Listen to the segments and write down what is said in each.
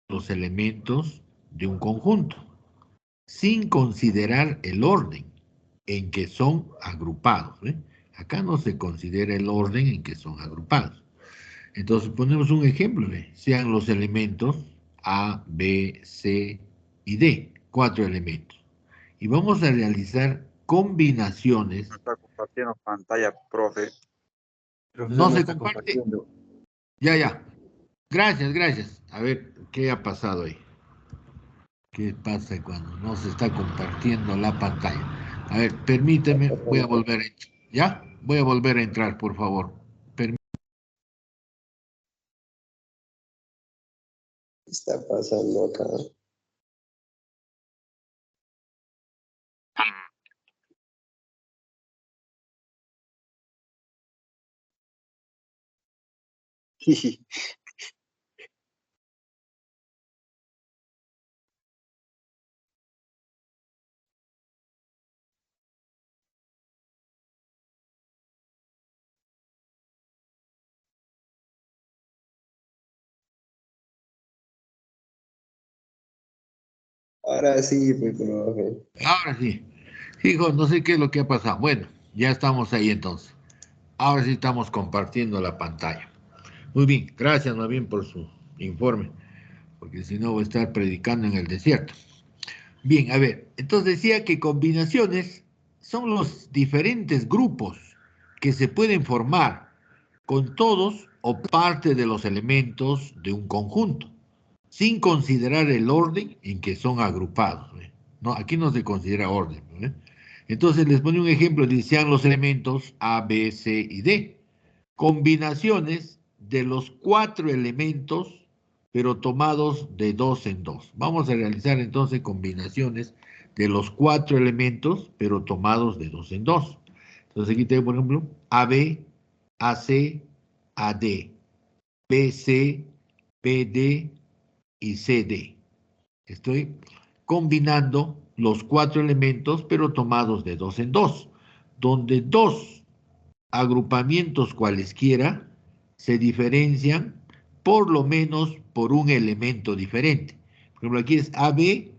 los elementos de un conjunto, sin considerar el orden en que son agrupados. ¿Eh? Acá no se considera el orden en que son agrupados. Entonces ponemos un ejemplo, ¿eh? Sean los elementos A, B, C y D, 4 elementos. Y vamos a realizar No combinaciones. está compartiendo pantalla, profe. No se comparte. Ya. Gracias, gracias. A ver, ¿qué ha pasado ahí? ¿Qué pasa cuando no se está compartiendo la pantalla? A ver, permíteme, voy a volver a entrar. ¿Ya? Voy a volver a entrar, por favor. ¿Qué está pasando acá? Ahora sí, pues, profe. Ahora sí. Hijo, no sé qué es lo que ha pasado. Bueno, ya estamos ahí entonces. Ahora sí estamos compartiendo la pantalla. Muy bien, gracias más bien por su informe, porque si no voy a estar predicando en el desierto. Bien, a ver, entonces decía que combinaciones son los diferentes grupos que se pueden formar con todos o parte de los elementos de un conjunto, sin considerar el orden en que son agrupados. ¿Eh? No, aquí no se considera orden. ¿Eh? Entonces les pone un ejemplo, decían los elementos A, B, C y D. Combinaciones de los 4 elementos, pero tomados de 2 en 2. Vamos a realizar entonces combinaciones de los 4 elementos, pero tomados de 2 en 2. Entonces aquí tengo, por ejemplo, AB, AC, AD, BC, BD y CD. Estoy combinando los 4 elementos, pero tomados de 2 en 2, donde 2 agrupamientos cualesquiera se diferencian por lo menos por un elemento diferente. Por ejemplo, aquí es AB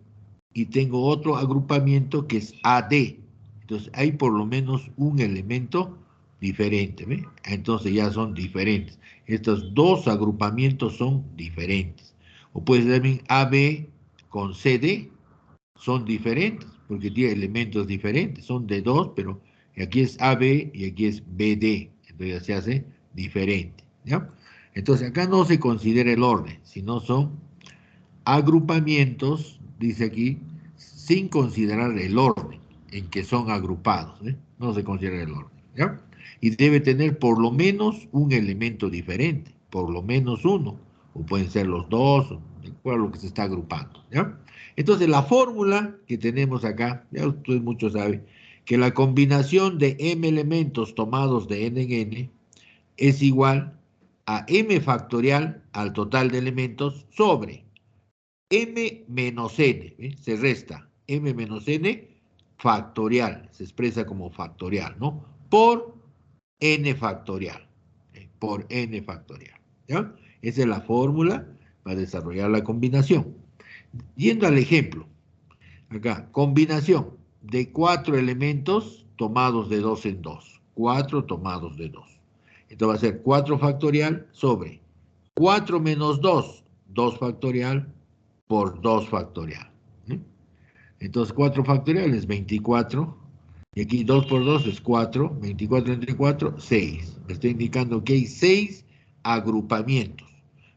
y tengo otro agrupamiento que es AD. Entonces hay por lo menos un elemento diferente. ¿Ve? Entonces ya son diferentes. Estos dos agrupamientos son diferentes. O puede ser también AB con CD, son diferentes, porque tiene elementos diferentes, son de dos, pero aquí es AB y aquí es BD, entonces ya se hace diferente, ¿ya? Entonces acá no se considera el orden, sino son agrupamientos, dice aquí, sin considerar el orden en que son agrupados, ¿eh? No se considera el orden, ¿ya? Y debe tener por lo menos un elemento diferente, por lo menos uno, o pueden ser los dos, de acuerdo a lo que se está agrupando, ¿ya? Entonces la fórmula que tenemos acá, ya ustedes muchos saben, que la combinación de m elementos tomados de n en n es igual a m factorial al total de elementos sobre m menos n, ¿eh? Se resta m menos n factorial, se expresa como factorial, ¿no? Por n factorial, por n factorial, ¿ya? Esa es la fórmula para desarrollar la combinación. Yendo al ejemplo, acá, combinación de 4 elementos tomados de 2 en 2, 4 tomados de 2. Esto va a ser 4 factorial sobre 4 menos 2, 2 factorial por 2 factorial. ¿Eh? Entonces 4 factorial es 24, y aquí 2 por 2 es 4, 24 entre 4, 6. Me está indicando que hay 6 agrupamientos.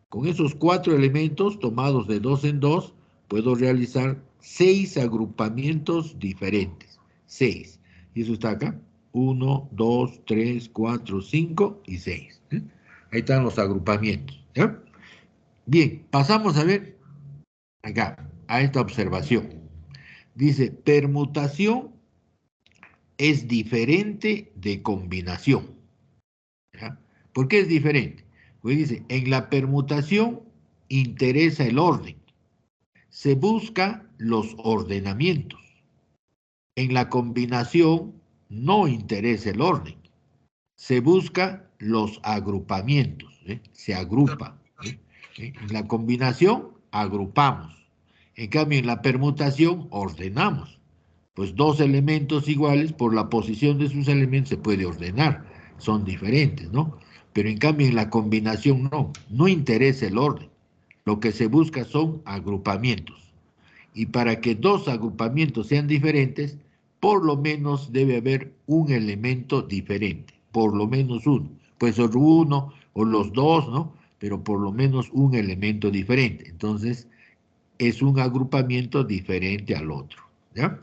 Con esos 4 elementos tomados de 2 en 2, puedo realizar 6 agrupamientos diferentes. 6. Y eso está acá. 1, 2, 3, 4, 5 y 6. ¿Eh? Ahí están los agrupamientos. ¿Ya? Bien, pasamos a ver acá, a esta observación. Dice, permutación es diferente de combinación. ¿Ya? ¿Por qué es diferente? Pues dice, en la permutación interesa el orden. Se busca los ordenamientos. En la combinación no interesa el orden. Se busca los agrupamientos. ¿Eh? Se agrupa. ¿Eh? En la combinación agrupamos. En cambio, en la permutación, ordenamos. Pues dos elementos iguales, por la posición de sus elementos, se puede ordenar. Son diferentes, ¿no? Pero en cambio, en la combinación, no. No interesa el orden. Lo que se busca son agrupamientos. Y para que dos agrupamientos sean diferentes, por lo menos debe haber un elemento diferente. Por lo menos uno. Puede ser uno o los dos, ¿no? Pero por lo menos un elemento diferente. Entonces, es un agrupamiento diferente al otro, ¿ya?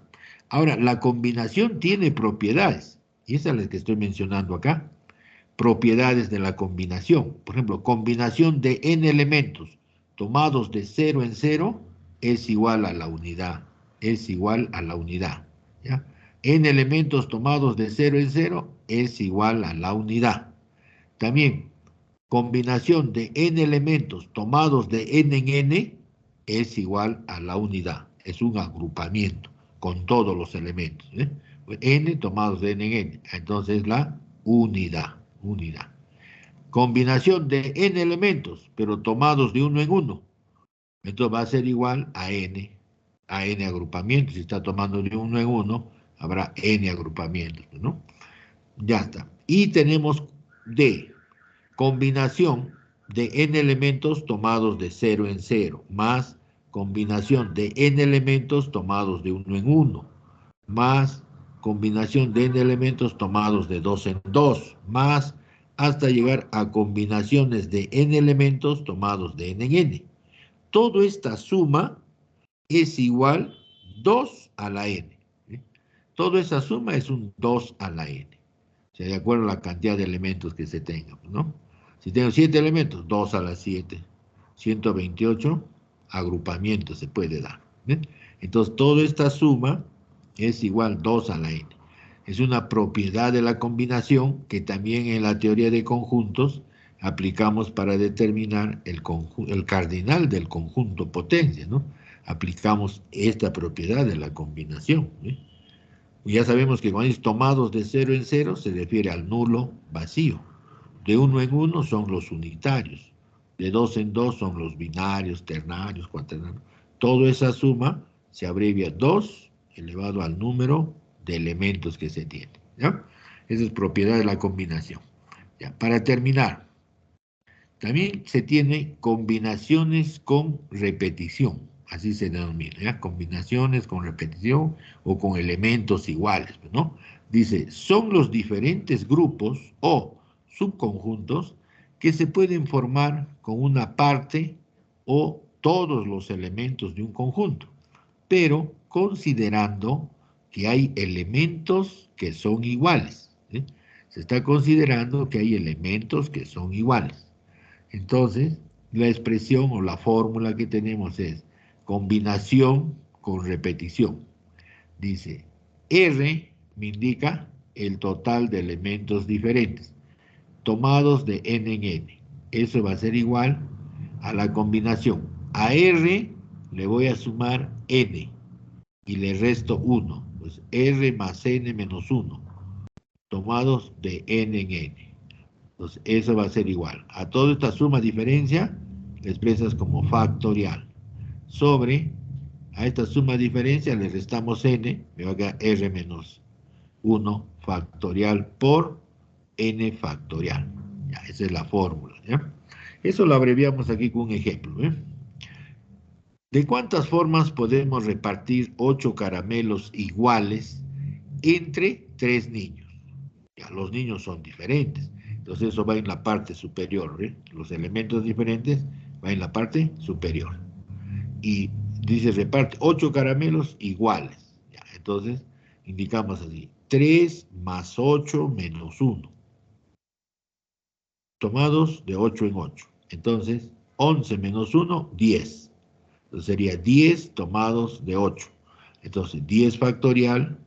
Ahora, la combinación tiene propiedades, y esas son las que estoy mencionando acá. Propiedades de la combinación. Por ejemplo, combinación de n elementos tomados de 0 en 0 es igual a la unidad. Es igual a la unidad, ¿ya? N elementos tomados de 0 en 0 es igual a la unidad. También, combinación de n elementos tomados de n en n es igual a la unidad. Es un agrupamiento con todos los elementos, ¿eh? N tomados de n en n. Entonces la unidad. Combinación de n elementos, pero tomados de uno en uno. Entonces va a ser igual a n agrupamientos. Si está tomando de uno en uno, habrá n agrupamientos, ¿no? Ya está. Y tenemos D, combinación de n elementos tomados de 0 en 0, más combinación de n elementos tomados de 1 en 1, más combinación de n elementos tomados de 2 en 2, más hasta llegar a combinaciones de n elementos tomados de n en n. Toda esta suma es igual 2 a la n. ¿Sí? Toda esa suma es un 2 a la n. O sea, de acuerdo a la cantidad de elementos que se tengan, ¿no? Si tengo 7 elementos, 2 a la 7. 128 agrupamientos se puede dar. ¿Ven? Entonces, toda esta suma es igual 2 a la n. Es una propiedad de la combinación que también en la teoría de conjuntos aplicamos para determinar el cardinal del conjunto potencia, ¿no? Aplicamos esta propiedad de la combinación, ¿eh? Ya sabemos que cuando es tomados de 0 en 0 se refiere al nulo vacío. De 1 en 1 son los unitarios. De 2 en 2 son los binarios, ternarios, cuaternarios. Toda esa suma se abrevia 2 elevado al número de elementos que se tiene, ¿ya? Esa es propiedad de la combinación. Ya, para terminar, también se tiene combinaciones con repetición, así se denomina, ¿ya? Combinaciones con repetición o con elementos iguales, ¿no? Dice, son los diferentes grupos o subconjuntos que se pueden formar con una parte o todos los elementos de un conjunto, pero considerando que hay elementos que son iguales, ¿eh? Se está considerando que hay elementos que son iguales. Entonces, la expresión o la fórmula que tenemos es combinación con repetición. Dice, R me indica el total de elementos diferentes, tomados de n en n. Eso va a ser igual a la combinación. A R le voy a sumar n y le resto 1. Pues R más n menos 1, tomados de n en n. Entonces, eso va a ser igual. A toda esta suma diferencia, la expresas como factorial. Sobre, a esta suma diferencia le restamos n, me va a quedar r menos 1 factorial por n factorial. Ya, esa es la fórmula, ¿ya? Eso lo abreviamos aquí con un ejemplo, ¿eh? ¿De cuántas formas podemos repartir 8 caramelos iguales entre 3 niños? Ya, los niños son diferentes. Entonces eso va en la parte superior, ¿eh? Los elementos diferentes van en la parte superior. Y dice reparte 8 caramelos iguales. Ya, entonces indicamos así, 3 más 8 menos 1. Tomados de 8 en 8. Entonces 11 menos 1, 10. Entonces sería 10 tomados de 8. Entonces 10 factorial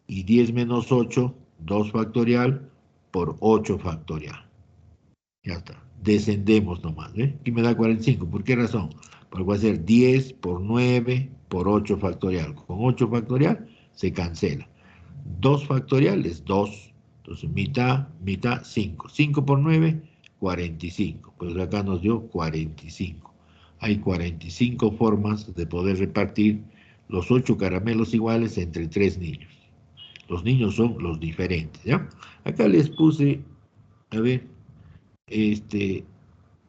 y 10 menos 8, 2 factorial por 8 factorial. Ya está. Descendemos nomás, ¿eh? Aquí me da 45. ¿Por qué razón? Porque va a ser 10 por 9 por 8 factorial. Con 8 factorial se cancela. 2 factorial es 2. Entonces mitad, mitad, 5. 5 por 9, 45. Pues acá nos dio 45. Hay 45 formas de poder repartir los 8 caramelos iguales entre 3 niños. Los niños son los diferentes, ¿ya? Acá les puse, a ver,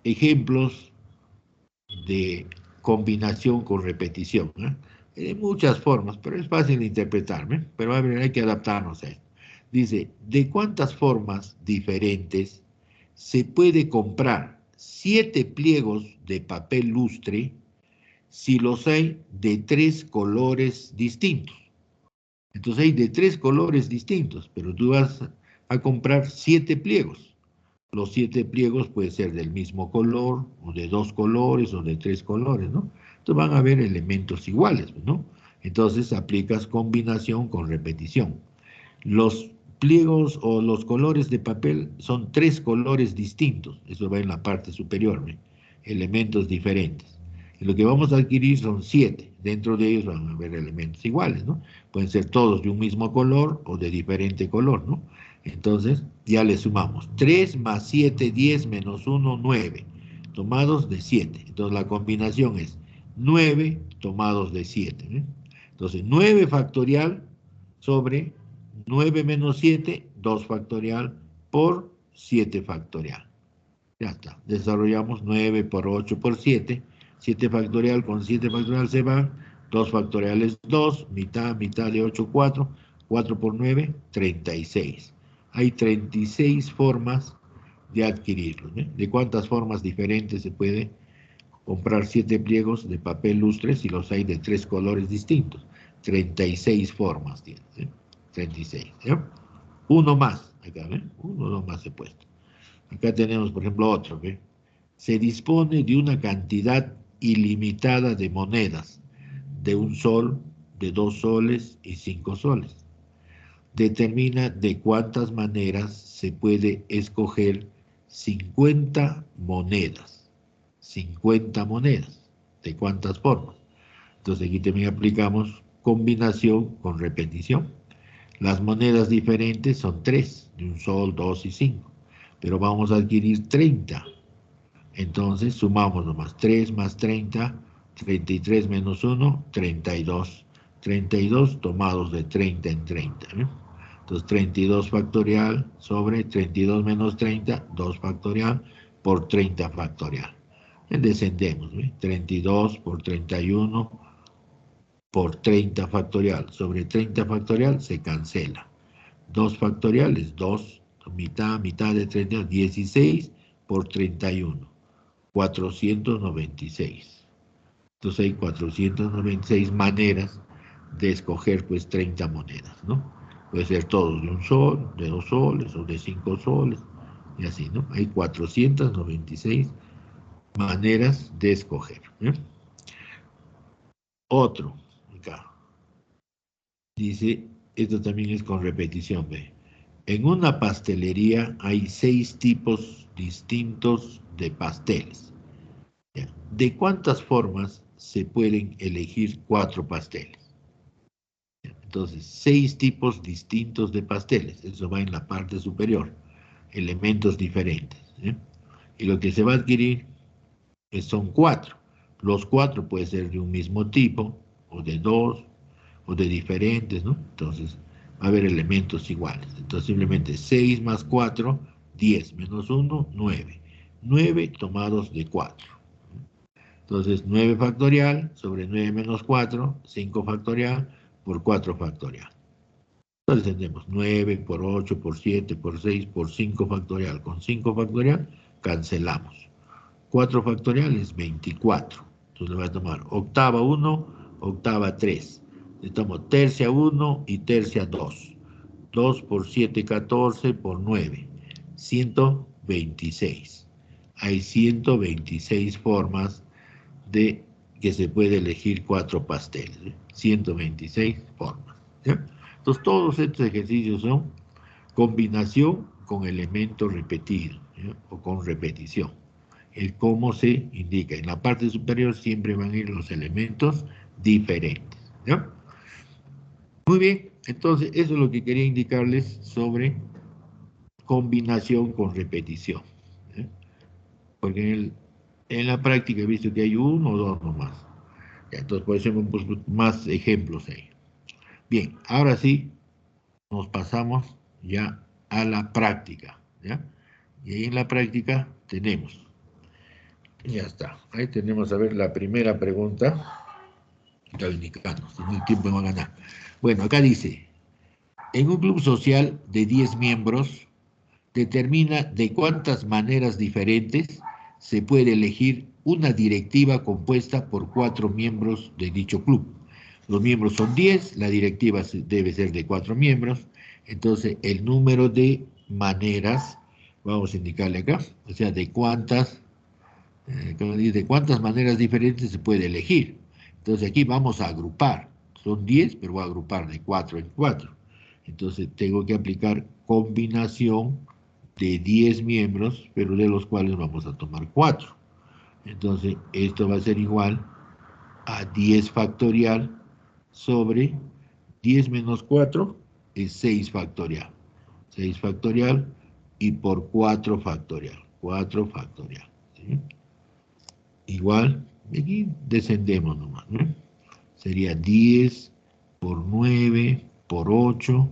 ejemplos de combinación con repetición, ¿eh? De muchas formas, pero es fácil de interpretarme, pero a ver, hay que adaptarnos a esto. Dice, ¿de cuántas formas diferentes se puede comprar 7 pliegos de papel lustre si los hay de 3 colores distintos? Entonces hay de 3 colores distintos, pero tú vas a comprar 7 pliegos. Los 7 pliegos pueden ser del mismo color, o de 2 colores, o de 3 colores, ¿no? Entonces van a haber elementos iguales, ¿no? Entonces aplicas combinación con repetición. Los pliegos o los colores de papel son 3 colores distintos, eso va en la parte superior, ¿no? Elementos diferentes. Y lo que vamos a adquirir son 7, dentro de ellos van a haber elementos iguales, ¿no? Pueden ser todos de un mismo color o de diferente color, ¿no? Entonces, ya le sumamos 3 más 7, 10 menos 1, 9, tomados de 7. Entonces, la combinación es 9 tomados de 7, ¿eh? Entonces, 9 factorial sobre 9 menos 7, 2 factorial por 7 factorial. Ya está. Desarrollamos 9 por 8 por 7. 7 factorial con 7 factorial se va. 2 factorial es 2. Mitad, mitad de 8, 4. 4 por 9, 36. Hay 36 formas de adquirirlo, ¿eh? ¿De cuántas formas diferentes se puede comprar 7 pliegos de papel lustre si los hay de 3 colores distintos? 36 formas tiene, ¿eh? 36, ¿eh? Uno más, acá, ¿eh? Uno más he puesto. Acá tenemos, por ejemplo, otro, ¿ve? Se dispone de una cantidad ilimitada de monedas, de 1 sol, de 2 soles y 5 soles. Determina de cuántas maneras se puede escoger 50 monedas. 50 monedas. ¿De cuántas formas? Entonces aquí también aplicamos combinación con repetición. Las monedas diferentes son 3, de 1 sol, 2 y 5. Pero vamos a adquirir 30. Entonces sumamos nomás 3 más 30, 33 menos 1, 32. 32 tomados de 30 en 30, ¿eh? Entonces 32 factorial sobre 32 menos 30, 2 factorial por 30 factorial. Descendemos, ¿eh? 32 por 31 por 30 factorial sobre 30 factorial se cancela. 2 factoriales, 2, mitad, mitad de 30, 16 por 31, 496. Entonces hay 496 maneras de escoger pues 30 monedas, ¿no? Puede ser todos de 1 sol, de 2 soles o de 5 soles, y así, ¿no? Hay 496 maneras de escoger, ¿eh? Otro, acá, dice, esto también es con repetición, ¿ve? En una pastelería hay 6 tipos distintos de pasteles. ¿De cuántas formas se pueden elegir 4 pasteles? Entonces, 6 tipos distintos de pasteles. Eso va en la parte superior. Elementos diferentes, ¿eh? Y lo que se va a adquirir son 4. Los 4 pueden ser de un mismo tipo, o de 2, o de diferentes, ¿no? Entonces, va a haber elementos iguales. Entonces, simplemente 6 más 4, 10, menos 1, 9. 9 tomados de 4. Entonces, 9 factorial sobre 9 menos 4, 5 factorial por 4 factorial. Entonces, tenemos 9 por 8, por 7, por 6, por 5 factorial. Con 5 factorial, cancelamos. 4 factorial es 24. Entonces, le voy a tomar octava 1, octava 3. Le tomo tercia 1 y tercia 2. 2 por 7, 14 por 9. 126. Hay 126 formas de que se puede elegir 4 pasteles, ¿eh? 126 formas, ¿eh? Entonces, todos estos ejercicios son combinación con elemento repetido, ¿eh? O con repetición. El cómo se indica. En la parte superior siempre van a ir los elementos diferentes, ¿no? Muy bien, entonces eso es lo que quería indicarles sobre combinación con repetición, ¿eh? Porque En la práctica he visto que hay uno o dos nomás. Ya, entonces, por eso hemos puesto más ejemplos ahí. Bien, ahora sí, nos pasamos ya a la práctica, ¿ya? Y ahí en la práctica tenemos, ya está, ahí tenemos, a ver, la primera pregunta, está indicando, si no el tiempo me va a ganar. Bueno, acá dice, en un club social de 10 miembros, determina de cuántas maneras diferentes se puede elegir una directiva compuesta por 4 miembros de dicho club. Los miembros son 10, la directiva debe ser de 4 miembros, entonces el número de maneras, vamos a indicarle acá, o sea, de cuántas maneras diferentes se puede elegir. Entonces aquí vamos a agrupar, son 10, pero voy a agrupar de 4 en 4. Entonces tengo que aplicar combinación de 10 miembros, pero de los cuales vamos a tomar 4. Entonces, esto va a ser igual a 10 factorial sobre 10 menos 4 es 6 factorial. 6 factorial y por 4 factorial. 4 factorial. ¿Sí? Igual, aquí descendemos nomás, ¿no? Sería 10 por 9 por 8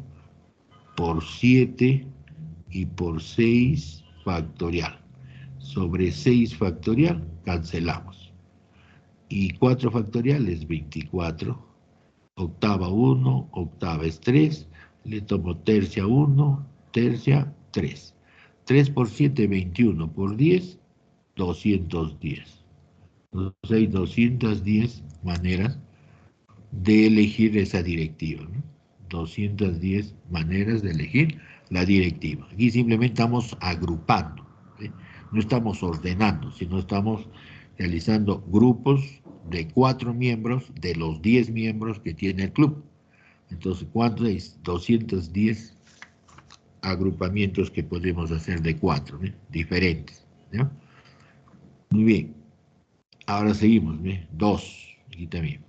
por 7 y por 6 factorial. Sobre 6 factorial cancelamos. Y 4 factorial es 24. Octava 1, octava es 3. Le tomo tercia 1, tercia 3. 3 por 7, 21 por 10, 210. Entonces hay 210 maneras de elegir esa directiva, ¿no? 210 maneras de elegir la directiva. Aquí simplemente estamos agrupando, ¿sí? No estamos ordenando, sino estamos realizando grupos de 4 miembros de los 10 miembros que tiene el club. Entonces, ¿cuántos es? 210 agrupamientos que podemos hacer de 4, ¿eh? Diferentes, ¿no? Muy bien. Ahora seguimos, ¿eh? 2, aquí también.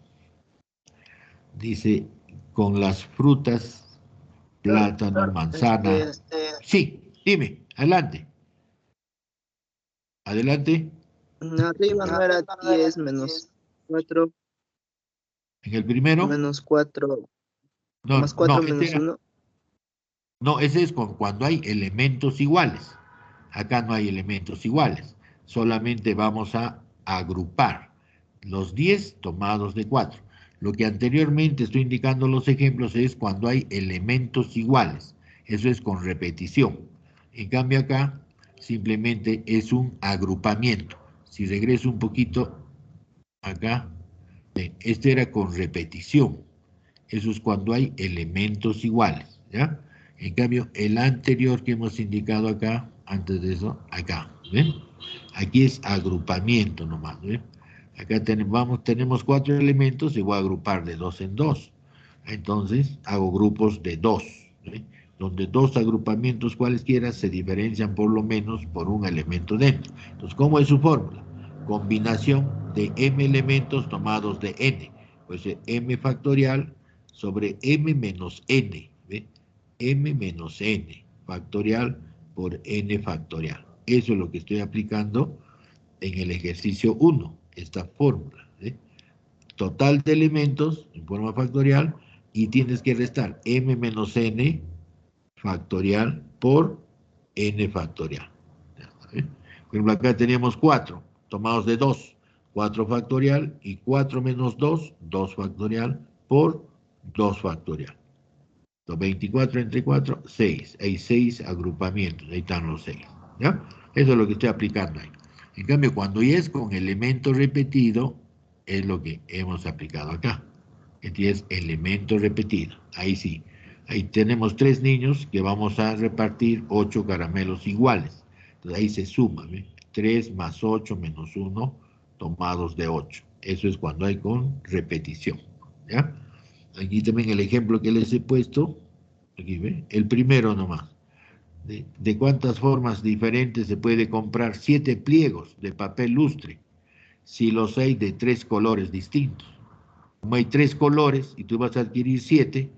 Dice, con las frutas, plátano, manzana. Sí, dime, adelante. Adelante. Arriba no era 10 menos 4 En el primero, menos 4 más no, 4 no, este menos era, 1. no, ese es cuando hay elementos iguales. Acá no hay elementos iguales. Solamente vamos a agrupar los 10 tomados de 4. Lo que anteriormente estoy indicando los ejemplos es cuando hay elementos iguales. Eso es con repetición. En cambio acá simplemente es un agrupamiento. Si regreso un poquito acá, este era con repetición. Eso es cuando hay elementos iguales, ¿ya? En cambio, el anterior que hemos indicado acá, antes de eso, acá, ¿ven? Aquí es agrupamiento nomás, ¿ven? Acá tenemos 4 elementos y voy a agrupar de 2 en 2. Entonces, hago grupos de 2, ¿ven? Donde 2 agrupamientos cualesquiera se diferencian por lo menos por un elemento dentro. Entonces, ¿cómo es su fórmula? Combinación de m elementos tomados de n. Pues m factorial sobre m menos n, ¿ve? M menos n factorial por n factorial. Eso es lo que estoy aplicando en el ejercicio 1, esta fórmula, ¿ve? Total de elementos en forma factorial y tienes que restar m menos n factorial por n factorial. ¿Eh? Por ejemplo, acá teníamos 4 tomados de 2, 4 factorial y 4 menos 2, 2 factorial por 2 factorial. 24 entre 4, 6. Hay 6 agrupamientos, ahí están los 6. ¿Ya? Eso es lo que estoy aplicando ahí. En cambio, cuando ya es con elemento repetido, es lo que hemos aplicado acá. Este es elemento repetido. Ahí sí. Ahí tenemos 3 niños que vamos a repartir 8 caramelos iguales. Entonces ahí se suma, ¿ve? 3 más 8 menos 1 tomados de 8. Eso es cuando hay con repetición. ¿Ya? Aquí también el ejemplo que les he puesto, aquí ve, el primero nomás. De cuántas formas diferentes se puede comprar 7 pliegos de papel lustre si los hay de 3 colores distintos. Como hay 3 colores y tú vas a adquirir 7,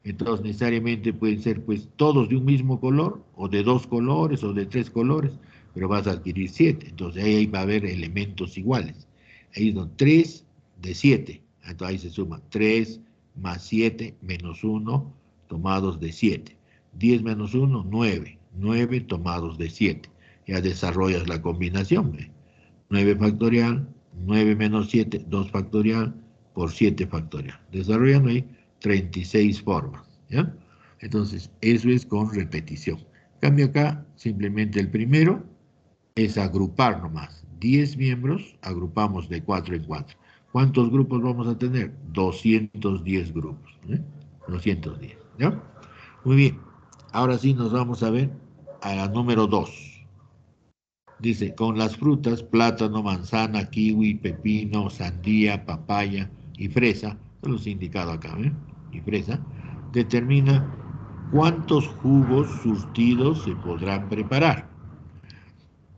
entonces necesariamente pueden ser pues todos de un mismo color o de 2 colores o de 3 colores, pero vas a adquirir 7. Entonces ahí va a haber elementos iguales. Ahí son 3 de 7. Entonces ahí se suma 3 más 7 menos 1 tomados de 7. 10 menos 1, 9. 9 tomados de 7. Ya desarrollas la combinación. 9 factorial, 9 menos 7, 2 factorial, por 7 factorial. Desarrollando ahí 36 formas. ¿Ya? Entonces, eso es con repetición. Cambio acá, simplemente el primero es agrupar nomás. 10 miembros, agrupamos de 4 en 4. ¿Cuántos grupos vamos a tener? 210 grupos. 210. ¿Ya? Muy bien. Ahora sí nos vamos a ver a la número 2. Dice, con las frutas, plátano, manzana, kiwi, pepino, sandía, papaya y fresa, son los indicados acá, y fresa, determina cuántos jugos surtidos se podrán preparar.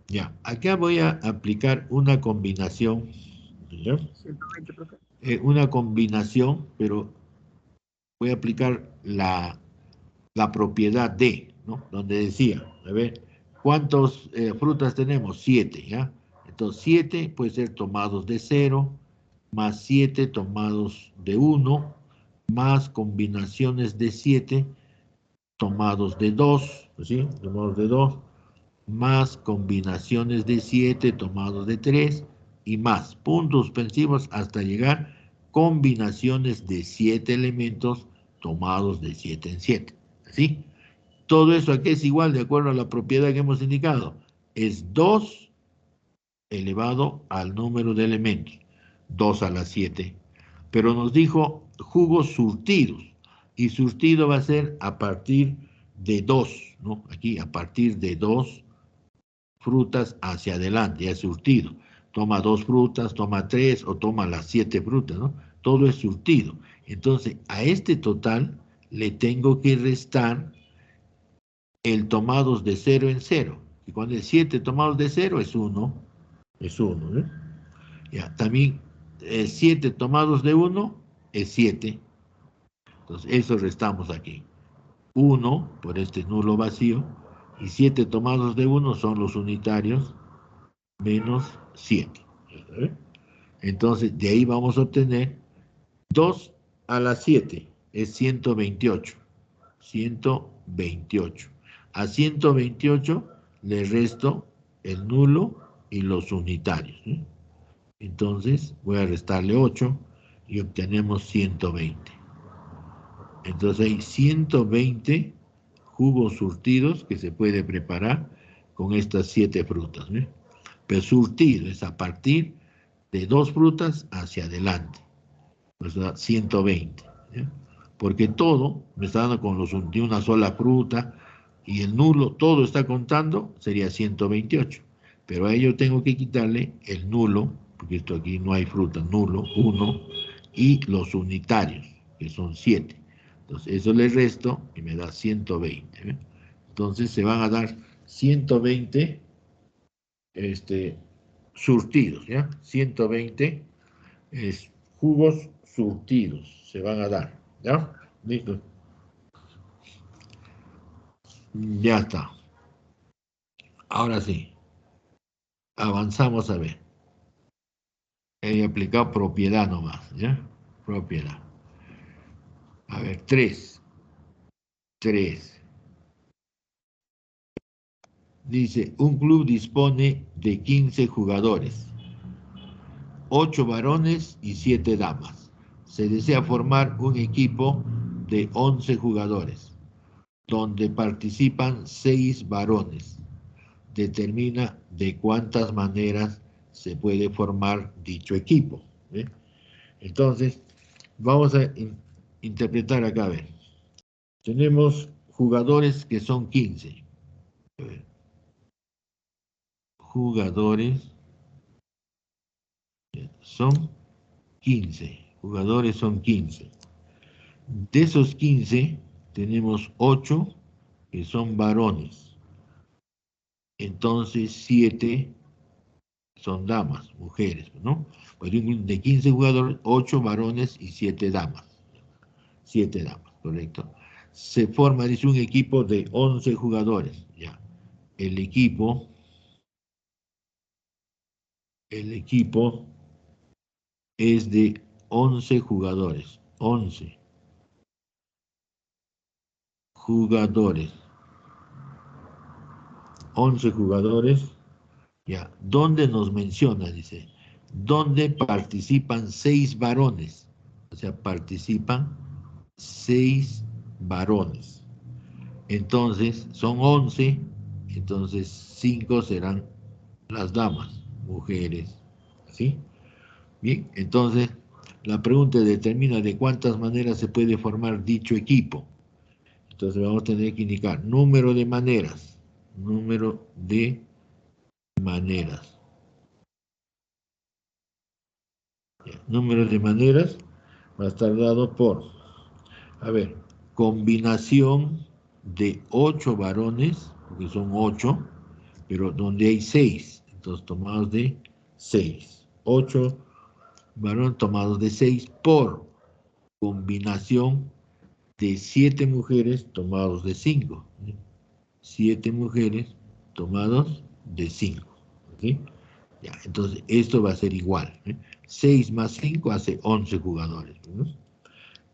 Ya, acá voy a aplicar una combinación, ¿ya? 120, profe. Una combinación, pero voy a aplicar la propiedad de, ¿no? Donde decía, a ver, ¿cuántas frutas tenemos? 7, ¿ya? Entonces, 7 puede ser tomados de 0, más 7 tomados de 1, más combinaciones de 7 tomados de 2, ¿sí? Tomados de 2, más combinaciones de 7 tomados de 3 y más puntos suspensivos hasta llegar combinaciones de 7 elementos tomados de 7 en 7. ¿Sí? Todo eso aquí es igual de acuerdo a la propiedad que hemos indicado. Es 2 elevado al número de elementos. 2 a la 7. Pero nos dijo jugos surtidos. Y surtido va a ser a partir de 2, ¿no? Aquí a partir de 2 frutas hacia adelante, ya es surtido. Toma 2 frutas, toma 3 o toma las 7 frutas, ¿no? Todo es surtido. Entonces, a este total le tengo que restar el tomados de 0 en 0. Y cuando es 7 tomados de 0 es 1, es 1, ¿eh? Ya, también 7 tomados de 1 es 7. Entonces, eso restamos aquí. 1 por este nulo vacío y 7 tomados de 1 son los unitarios menos 7. ¿Eh? Entonces, de ahí vamos a obtener 2 a la 7 es 128. 128. A 128 le resto el nulo y los unitarios. ¿Eh? Entonces, voy a restarle 8 y obtenemos 120. Entonces, hay 120 jugos surtidos que se puede preparar con estas 7 frutas. ¿Eh? Pero surtido es a partir de 2 frutas hacia adelante. Pues da 120. ¿Eh? Porque todo me está dando con los de una sola fruta y el nulo, todo está contando, sería 128. Pero a ello tengo que quitarle el nulo, porque esto aquí no hay fruta, nulo, 1, y los unitarios, que son 7. Entonces, eso le resto y me da 120. ¿Eh? Entonces, se van a dar 120 surtidos, ¿ya? 120 jugos surtidos se van a dar, ¿ya? Listo. Ya está. Ahora sí. Avanzamos a ver. He aplicado propiedad nomás, ¿ya? Propiedad. A ver, 3. 3. Dice, un club dispone de 15 jugadores, 8 varones y 7 damas. Se desea formar un equipo de 11 jugadores, donde participan 6 varones. Determina de cuántas maneras se puede formar dicho equipo. ¿Eh? Entonces, vamos a interpretar acá, a ver. Tenemos jugadores que son 15. A ver. Jugadores son 15. Jugadores son 15. De esos 15, tenemos 8 que son varones. Entonces, 7 son damas, mujeres, ¿no? Pues de 15 jugadores, 8 varones y 7 damas. 7 damas, correcto. Se forma, dice, un equipo de 11 jugadores, ya. El equipo el equipo es de 11 jugadores. 11 jugadores. 11 jugadores. Ya, ¿dónde nos menciona? Dice, ¿dónde participan 6 varones? O sea, participan 6 varones. Entonces, son 11, entonces 5 serán las damas, mujeres, ¿sí? Bien, entonces, la pregunta determina de cuántas maneras se puede formar dicho equipo. Entonces, vamos a tener que indicar número de maneras. Número de maneras. Número de maneras va a estar dado por, a ver, combinación de 8 varones, porque son 8, pero donde hay 6, entonces tomados de 6. 8 varones tomados de 6 por combinación de 7 mujeres tomados de 5. 7 mujeres tomados de 5. ¿Sí? Ya, entonces esto va a ser igual. 6 más 5 hace 11 jugadores. ¿No?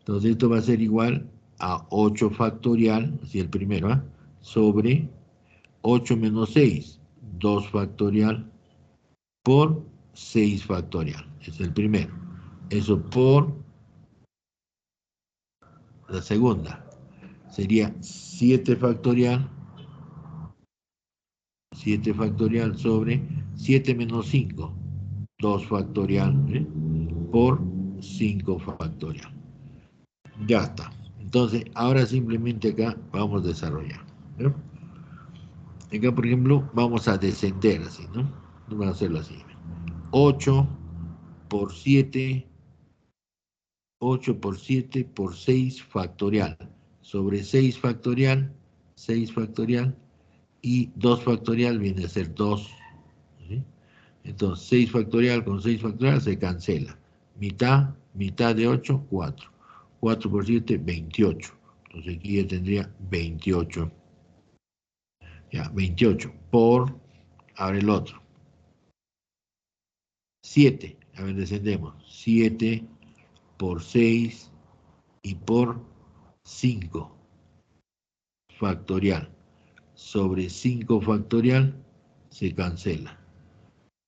Entonces esto va a ser igual a 8 factorial, así el primero, ¿eh? Sobre 8 menos 6, 2 factorial por 6 factorial. Es el primero. Eso por la segunda. Sería 7 factorial. 7 factorial sobre 7 menos 5. 2 factorial, ¿eh? Por 5 factorial. Ya está. Entonces, ahora simplemente acá vamos a desarrollar. ¿No? Acá, por ejemplo, vamos a descender así, ¿no? Vamos a hacerlo así. 8 por 7, 8 por 7 por 6 factorial. Sobre 6 factorial, 6 factorial, y 2 factorial viene a ser 2. ¿Sí? Entonces, 6 factorial con 6 factorial se cancela. Mitad, mitad de 8, 4. 4 por 7, 28. Entonces aquí ya tendría 28. Ya, 28 por, ahora el otro. 7, a ver, descendemos. 7 por 6 y por 5 factorial. Sobre 5 factorial se cancela.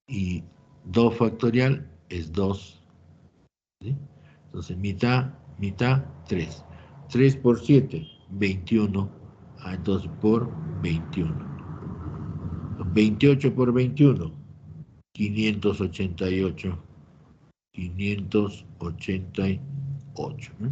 Y 2 factorial es 2. ¿Sí? Entonces, mitad, mitad, 3. 3 por 7, 21. Entonces, por 21. 28 por 21, 588. 588. ¿Eh?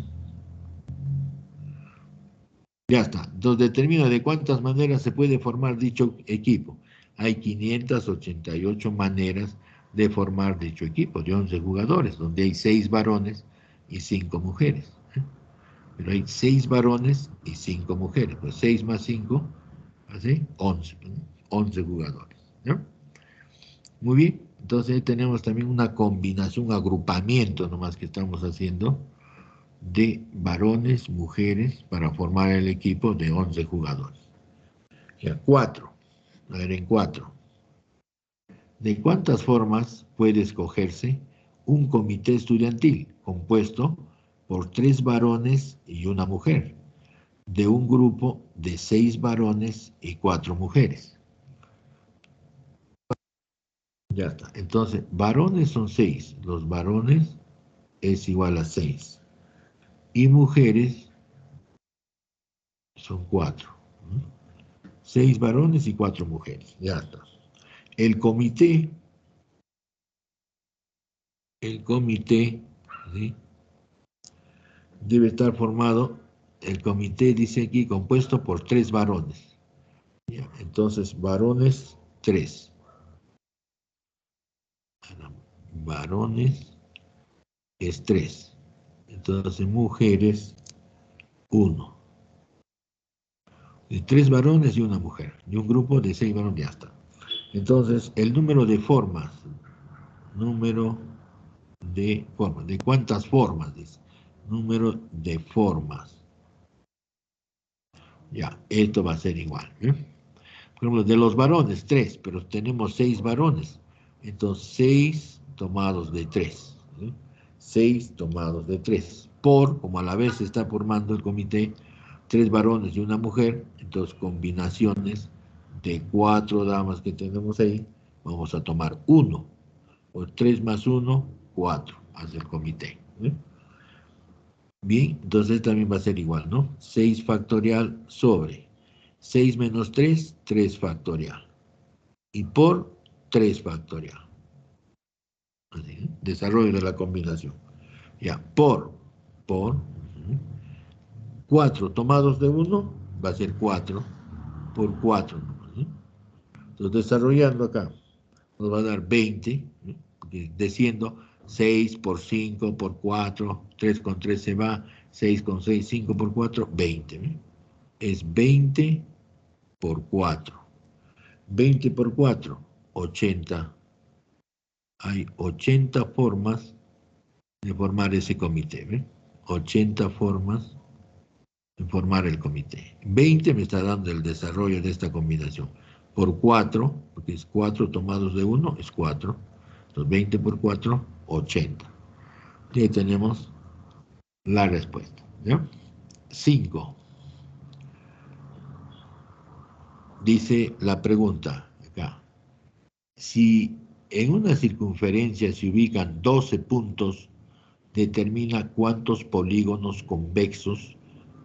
Ya está. Entonces, determina de cuántas maneras se puede formar dicho equipo. Hay 588 maneras de formar dicho equipo, de 11 jugadores, donde hay 6 varones y 5 mujeres. Pero hay 6 varones y 5 mujeres. Pues 6 más 5 hace 11. 11 jugadores. ¿No? Muy bien. Entonces tenemos también una combinación, un agrupamiento nomás que estamos haciendo de varones, mujeres, para formar el equipo de 11 jugadores. Ya, 4. A ver, en 4. ¿De cuántas formas puede escogerse un comité estudiantil compuesto por 3 varones y una mujer, de un grupo de 6 varones y 4 mujeres? Ya está. Entonces, varones son 6. Los varones es igual a 6. Y mujeres son 4. 6 varones y 4 mujeres. Ya está. El comité, ¿sí? Debe estar formado, el comité dice aquí, compuesto por 3 varones. Ya, entonces, varones, 3. Varones es 3. Entonces, mujeres, 1. Y 3 varones y una mujer. Y un grupo de 6 varones, ya está. Entonces, el número de formas. Número de formas. ¿De cuántas formas? Dice. Número de formas. Ya, esto va a ser igual. ¿Eh? Por ejemplo, de los varones, 3, pero tenemos 6 varones. Entonces, 6 tomados de 3. 6 tomados de 3. Por, como a la vez se está formando el comité, 3 varones y una mujer, entonces combinaciones de 4 damas que tenemos ahí, vamos a tomar 1. O 3 más 1, 4, hace el comité. Bien, entonces también va a ser igual, ¿no? 6 factorial sobre 6 menos 3, 3 factorial. Y por 3 factorial. Así, ¿eh? Desarrollo de la combinación. Ya, por 4 tomados de 1, va a ser 4 por 4. ¿Sí? Entonces, desarrollando acá, nos va a dar 20, ¿sí? Diciendo 6 por 5 por 4, 3 con 3 se va, 6 con 6, 5 por 4, 20. ¿Sí? Es 20 por 4. 20 por 4, 80. Hay 80 formas de formar ese comité. ¿Ve? 80 formas de formar el comité. 20 me está dando el desarrollo de esta combinación. Por 4, porque es 4 tomados de 1, es 4. Entonces 20 por 4, 80. Y ahí tenemos la respuesta. ¿Ya? 5. Dice la pregunta acá. Si en una circunferencia se ubican 12 puntos, determina cuántos polígonos convexos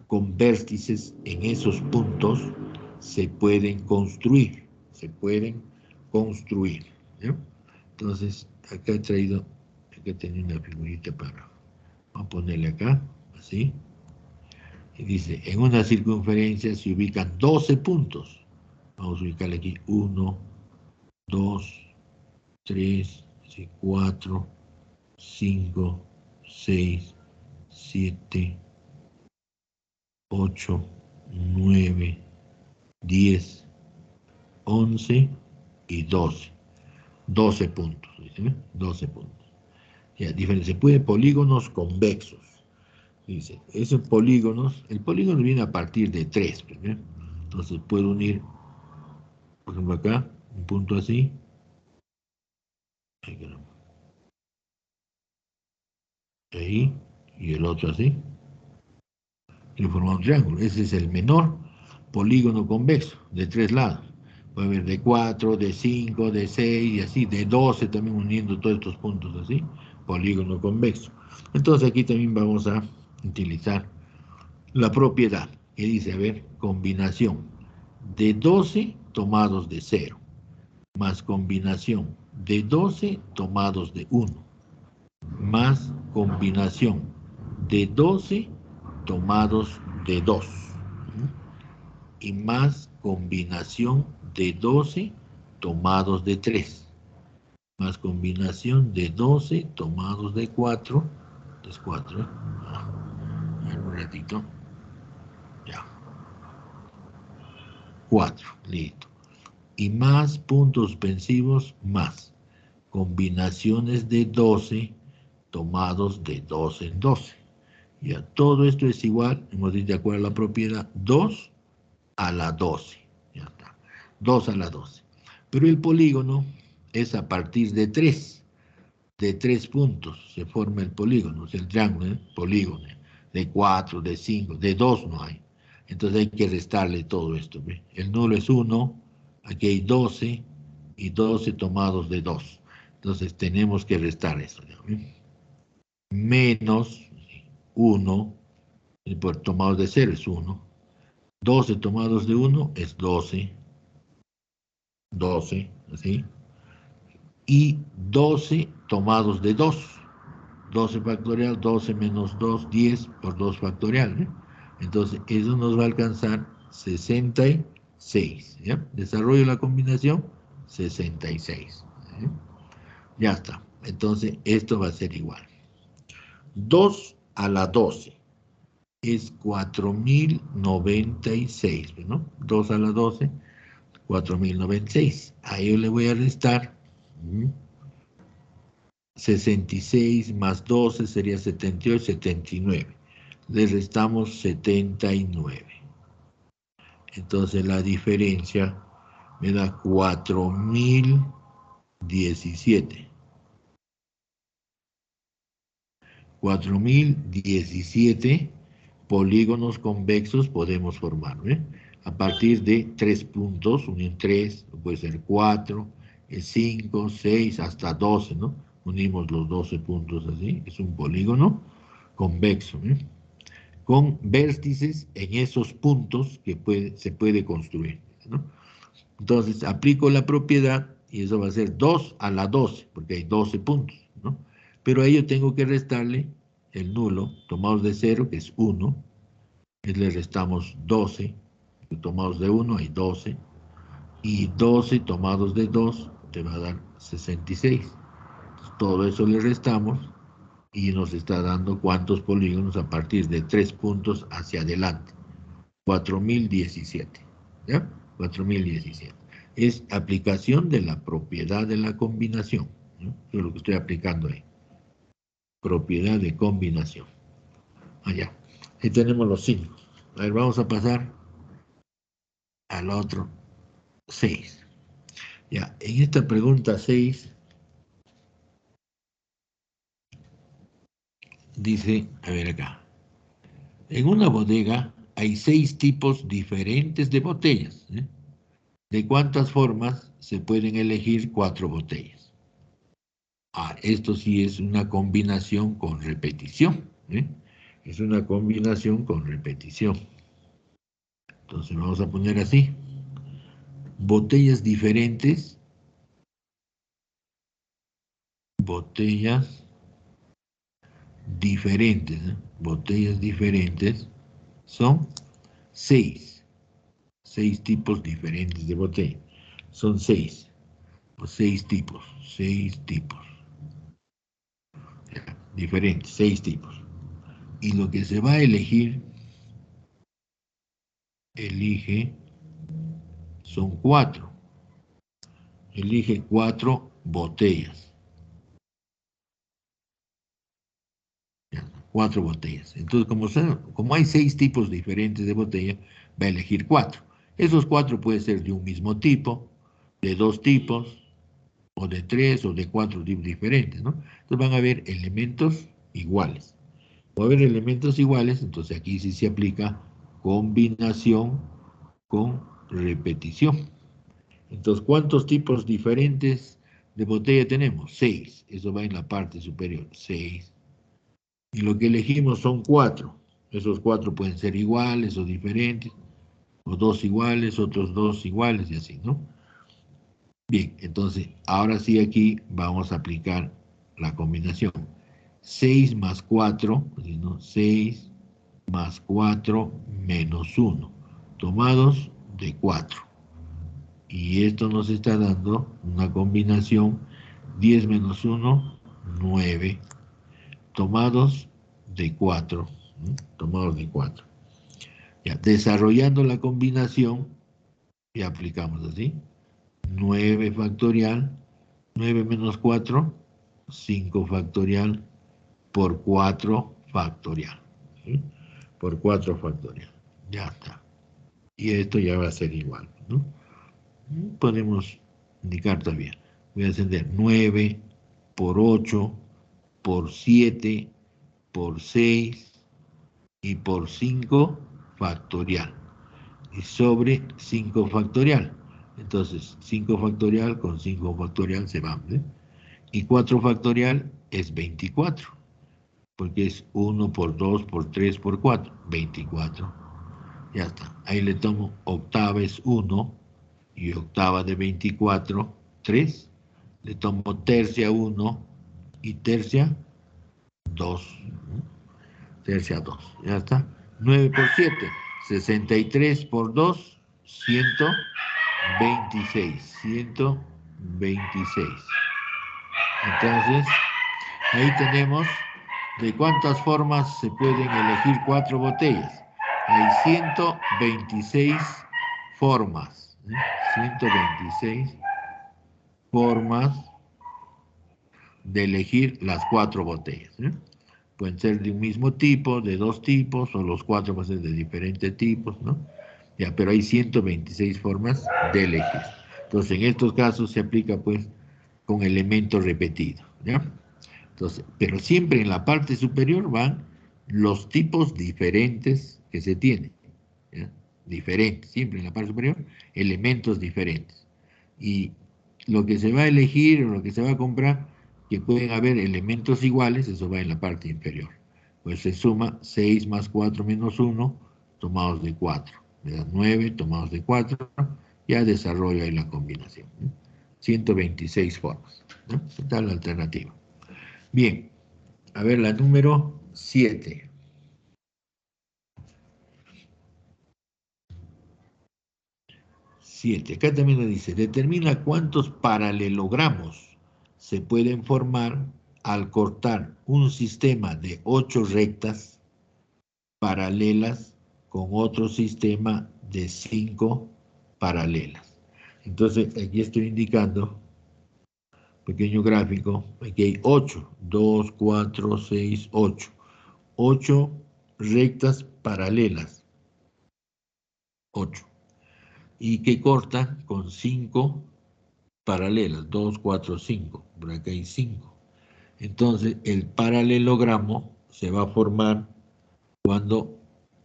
con vértices en esos puntos se pueden construir. Se pueden construir. ¿Ya? Entonces, acá he traído, acá tenía una figurita para, vamos a ponerle acá, así. Y dice, en una circunferencia se ubican 12 puntos. Vamos a ubicarle aquí 1, 2, 3, 4, 5, 6, 7, 8, 9, 10, 11 y 12. 12 puntos. ¿Sí? 12 puntos. Ya, diferencia. Se puede polígonos convexos. Dice, esos polígonos, el polígono viene a partir de 3. ¿Sí? Entonces puedo unir, por ejemplo acá, un punto así. Ahí, y el otro así. Y forma un triángulo. Ese es el menor polígono convexo, de 3 lados. Puede haber de 4, de 5, de 6 y así, de 12 también uniendo todos estos puntos así, polígono convexo. Entonces aquí también vamos a utilizar la propiedad, que dice, a ver, combinación de 12 tomados de 0, más combinación de 12 tomados de 1, más combinación de 12 tomados de 2, y más combinación de 12 tomados de 3, más combinación de 12 tomados de 4, es 4, un ratito, ya, 4, listo, y más puntos suspensivos, más combinaciones de 12 tomados de 2 en 12. Ya, todo esto es igual, hemos dicho de acuerdo a la propiedad, 2 a la 12. Ya está. 2 a la 12. Pero el polígono es a partir de 3. De 3 puntos se forma el polígono, es el triángulo, polígono. De 4, de 5, de 2 no hay. Entonces hay que restarle todo esto. ¿Ve? El nulo es 1, aquí hay 12 y 12 tomados de 2. Entonces tenemos que restar esto. ¿Ve? Menos 1, por tomados de 0 es 1. 12 tomados de 1 es 12. 12, ¿sí? Y 12 tomados de 2. 12 factorial, 12 menos 2, 10 por 2 factorial. ¿Eh? Entonces, eso nos va a alcanzar 66. ¿Ya? Desarrollo la combinación, 66. ¿Eh? Ya está. Entonces, esto va a ser igual. 2 a la 12 es 4096, ¿no? 2 a la 12, 4096. A ello le voy a restar 66 más 12 sería 78, 79. Le restamos 79. Entonces la diferencia me da 4000 17. 4017 polígonos convexos podemos formar, ¿eh? A partir de 3 puntos, unen 3, puede ser 4, 5, 6, hasta 12, ¿no? Unimos los 12 puntos así, es un polígono convexo, ¿eh? Con vértices en esos puntos que se puede construir, ¿no? Entonces, aplico la propiedad y eso va a ser 2 a la 12, porque hay 12 puntos, ¿no? Pero a ello tengo que restarle el nulo, tomados de 0, que es 1, y le restamos 12, tomados de 1 hay 12, y 12 tomados de 2 te va a dar 66. Entonces, todo eso le restamos y nos está dando cuántos polígonos a partir de 3 puntos hacia adelante. 4017, ¿ya? 4017. Es aplicación de la propiedad de la combinación, ¿no? Eso es lo que estoy aplicando ahí. Propiedad de combinación. Allá. Ahí tenemos los 5. A ver, vamos a pasar al otro 6. Ya, en esta pregunta 6 dice, a ver acá. En una bodega hay 6 tipos diferentes de botellas, ¿eh? ¿De cuántas formas se pueden elegir 4 botellas? Esto sí es una combinación con repetición, ¿eh? Es una combinación con repetición. Entonces vamos a poner así. Botellas diferentes. Botellas diferentes, ¿eh? Botellas diferentes son 6. 6 tipos diferentes de botella. Son 6. 6 tipos. 6 tipos. Diferentes, 6 tipos. Y lo que se va a elegir, elige, son 4. Elige 4 botellas. 4 botellas. Entonces, como hay 6 tipos diferentes de botella, va a elegir 4. Esos 4 pueden ser de un mismo tipo, de 2 tipos, o de 3 o de 4 tipos diferentes, ¿no? Entonces van a haber elementos iguales. Va a haber elementos iguales, entonces aquí sí se aplica combinación con repetición. Entonces, ¿cuántos tipos diferentes de botella tenemos? 6. Eso va en la parte superior. 6. Y lo que elegimos son 4. Esos 4 pueden ser iguales o diferentes, o 2 iguales, otros 2 iguales y así, ¿no? Bien, entonces, ahora sí aquí vamos a aplicar la combinación. 6 más 4, ¿no? 6 más 4 menos 1, tomados de 4. Y esto nos está dando una combinación 10 menos 1, 9, tomados de 4. Tomados de 4. Ya, desarrollando la combinación, y aplicamos así. 9 factorial, 9 menos 4, 5 factorial, por 4 factorial. ¿Sí? Por 4 factorial. Ya está. Y esto ya va a ser igual, ¿no? Podemos indicar todavía. Voy a encender 9 por 8, por 7, por 6 y por 5 factorial. Y sobre 5 factorial. Entonces, 5 factorial con 5 factorial se van, ¿eh? Y 4 factorial es 24, porque es 1 por 2 por 3 por 4, 24. Ya está. Ahí le tomo octava es 1 y octava de 24, 3. Le tomo tercia 1 y tercia 2. Tercia 2. Ya está. 9 por 7, 63 por 2, 126. 126. Entonces, ahí tenemos de cuántas formas se pueden elegir 4 botellas. Hay 126 formas. 126 formas de elegir las 4 botellas. Pueden ser de un mismo tipo, de 2 tipos, o los 4 pueden ser de diferentes tipos, ¿no? Ya, pero hay 126 formas de elegir. Entonces, en estos casos se aplica, pues, con elemento repetido, ¿ya? Entonces, pero siempre en la parte superior van los tipos diferentes que se tienen, ¿ya? Diferentes, siempre en la parte superior, elementos diferentes. Y lo que se va a elegir o lo que se va a comprar, que pueden haber elementos iguales, eso va en la parte inferior. Pues se suma 6 más 4 menos 1, tomados de 4. Me da 9, tomados de 4, ya desarrollo ahí la combinación, ¿no? 126 formas, ¿no? Esta es la alternativa. Bien, a ver la número 7. 7. Acá también nos dice, determina cuántos paralelogramos se pueden formar al cortar un sistema de 8 rectas paralelas con otro sistema de 5 paralelas. Entonces, aquí estoy indicando, pequeño gráfico, aquí hay 8, 2, 4, 6, 8. 8 rectas paralelas, 8. Y que cortan con 5 paralelas, 2, 4, 5. Por acá hay 5. Entonces, el paralelogramo se va a formar cuando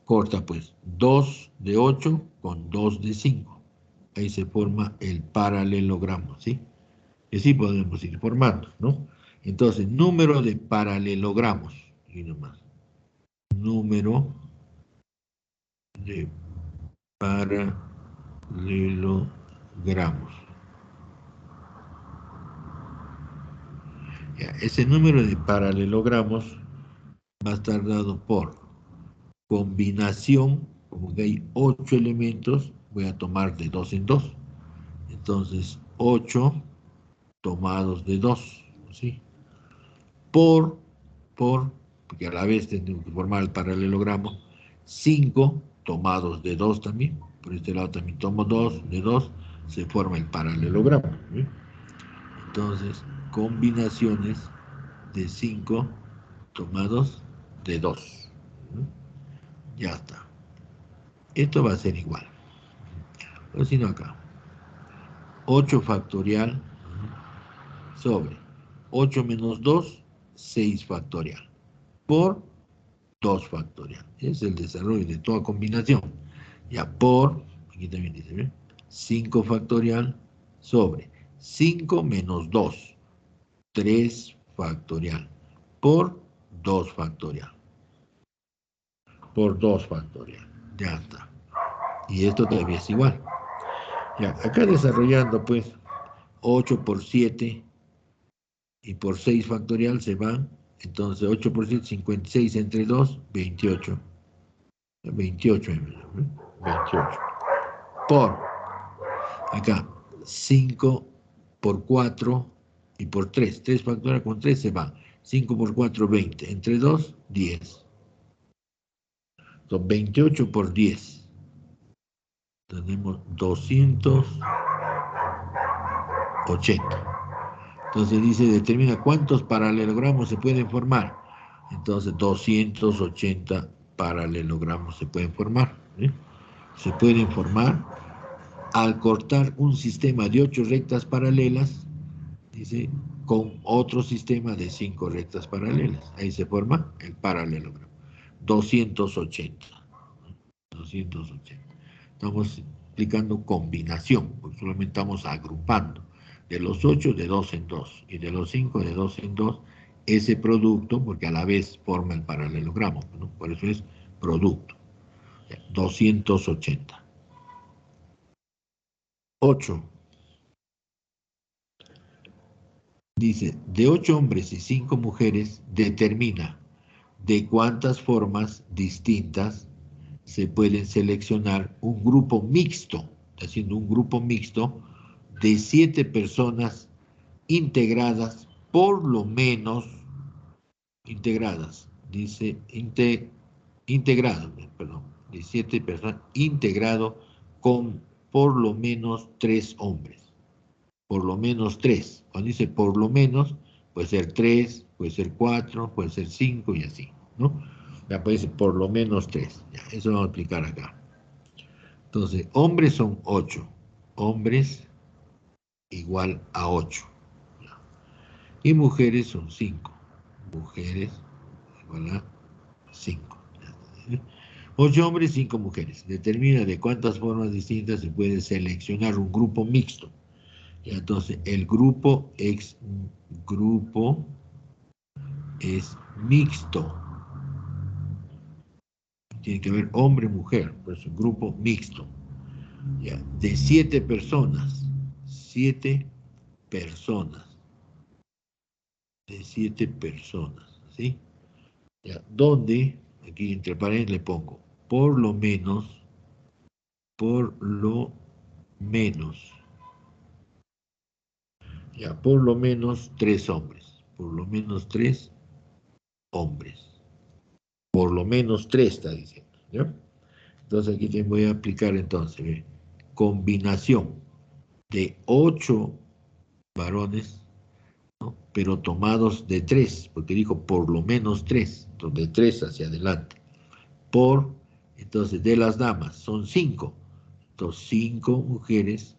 corta, pues, 2 de 8 con 2 de 5. Ahí se forma el paralelogramo, ¿sí? Y así podemos ir formando, ¿no? Entonces, número de paralelogramos, y nomás. Número de paralelogramos. Ya, ese número de paralelogramos va a estar dado por combinación, como que hay 8 elementos, voy a tomar de 2 en 2. Entonces, 8 tomados de 2, ¿sí? Porque a la vez tenemos que formar el paralelogramo, 5 tomados de 2 también, por este lado también tomo 2 de 2, se forma el paralelogramo, ¿sí? Entonces, combinaciones de 5 tomados de 2, ¿sí? Ya está. Esto va a ser igual. Pero si no acá. 8 factorial sobre 8 menos 2, 6 factorial. Por 2 factorial. Es el desarrollo de toda combinación. Ya por, aquí también dice, ¿ve? 5 factorial sobre 5 menos 2, 3 factorial. Por 2 factorial. Por 2 factorial. Ya está. Y esto todavía es igual. Ya, acá desarrollando, pues, 8 por 7 y por 6 factorial se van. Entonces, 8 por 7, 56 entre 2, 28. 28, 28. Por, acá, 5 por 4 y por 3. 3 factorial con 3 se van. 5 por 4, 20. Entre 2, 10. Entonces, 28 por 10. Tenemos 280. Entonces dice, determina cuántos paralelogramos se pueden formar. Entonces, 280 paralelogramos se pueden formar, ¿eh? Se pueden formar al cortar un sistema de 8 rectas paralelas, dice, con otro sistema de 5 rectas paralelas. Ahí se forma el paralelogramo. 280. 280. Estamos explicando combinación, porque solamente estamos agrupando. De los 8 de 2 en 2 y de los 5 de 2 en 2, ese producto, porque a la vez forma el paralelogramo, ¿no? Por eso es producto. 280. 8. Dice, de 8 hombres y 5 mujeres, determina de cuántas formas distintas se pueden seleccionar un grupo mixto, haciendo un grupo mixto de 7 personas integradas, por lo menos, integradas, dice, integrado, perdón, de 7 personas, integrado con por lo menos 3 hombres, por lo menos 3. Cuando dice por lo menos, puede ser 3, puede ser 4, puede ser 5 y así, ¿no? Ya puede ser por lo menos 3. Ya, eso vamos a aplicar acá. Entonces, hombres son 8. Hombres igual a 8. Y mujeres son 5. Mujeres igual a 5. 8 hombres, 5 mujeres. Determina de cuántas formas distintas se puede seleccionar un grupo mixto. Y entonces, el grupo es mixto. Tiene que haber hombre, mujer, pues un grupo mixto. Ya, de 7 personas. 7 personas. De 7 personas, ¿sí? Ya, donde, aquí entre paréntesis le pongo, por lo menos, ya, por lo menos 3 hombres, por lo menos 3 hombres, por lo menos 3 está diciendo, ¿ya? Entonces aquí te voy a aplicar entonces, ¿ve? Combinación de 8 varones, ¿no? Pero tomados de 3, porque dijo por lo menos 3, entonces de 3 hacia adelante, por, entonces de las damas son 5, entonces 5 mujeres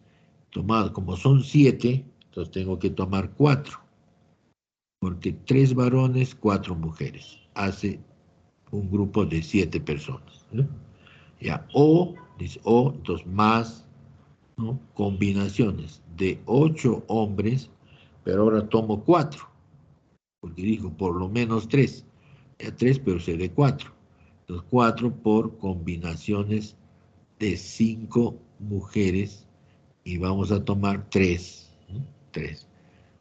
tomadas, como son 7, entonces tengo que tomar 4, porque 3 varones, 4 mujeres, hace un grupo de 7 personas, ¿no? Ya, o, dice o, entonces más, ¿no? Combinaciones de 8 hombres, pero ahora tomo 4, porque dijo por lo menos 3, ya 3, pero se de 4, entonces 4 por combinaciones de 5 mujeres, y vamos a tomar 3, ¿no? 3.